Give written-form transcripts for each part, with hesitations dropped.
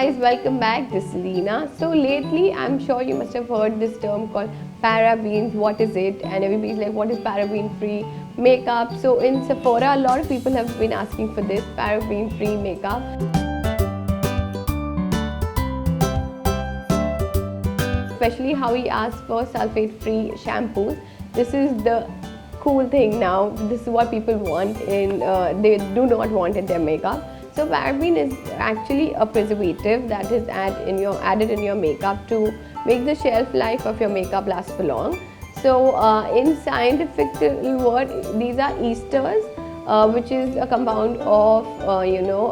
guys, welcome back. This is Leena. So lately, I'm sure you must have heard this term called parabens. What is it? And everybody's like, what is paraben-free makeup? So in Sephora, a lot of people have been asking for this paraben-free makeup. Especially how we ask for sulfate-free shampoos. This is the cool thing now. This is what people want in they do not want in their makeup. So paraben is actually a preservative that is added in your makeup to make the shelf life of your makeup last for long. So in scientific word, these are esters, which is a compound of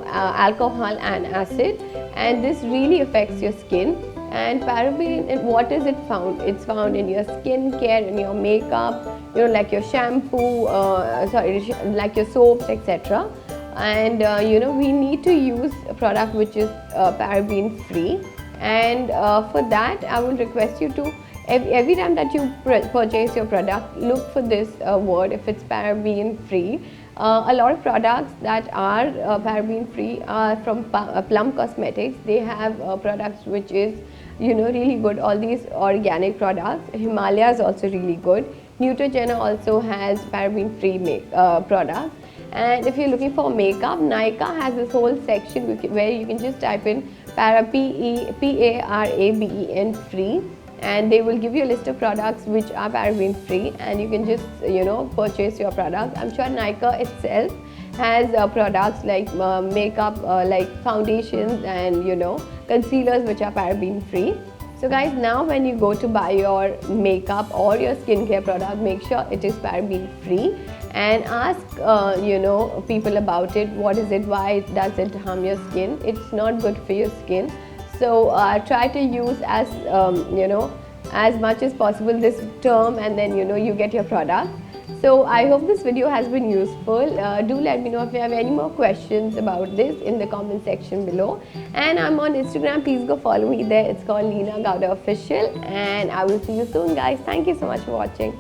alcohol and acid, and this really affects your skin. And paraben, what is it found? It's found in your skincare, in your makeup, like your shampoo, like your soaps, etc. And we need to use a product which is paraben free. And for that, I will request you to every time that you purchase your product, look for this word if it's paraben free. A lot of products that are paraben free are from Plum Cosmetics. They have products which is really good. All these organic products. Himalaya is also really good. Neutrogena also has paraben free products. And if you're looking for makeup, Nykaa has this whole section where you can just type in Paraben free, and they will give you a list of products which are paraben free, and you can just purchase your products. I'm sure Nykaa itself has products like makeup, like foundations and concealers which are paraben free. So guys, now when you go to buy your makeup or your skincare product, make sure it is paraben free and ask people about it. What is it? Why does it harm your skin? It's not good for your skin. So try to use as much as possible this term, and then you get your product. So I hope this video has been useful. Do let me know if you have any more questions about this in the comment section below. And I'm on Instagram. Please go follow me there. It's called Leena Gowda Official. And I will see you soon, guys. Thank you so much for watching.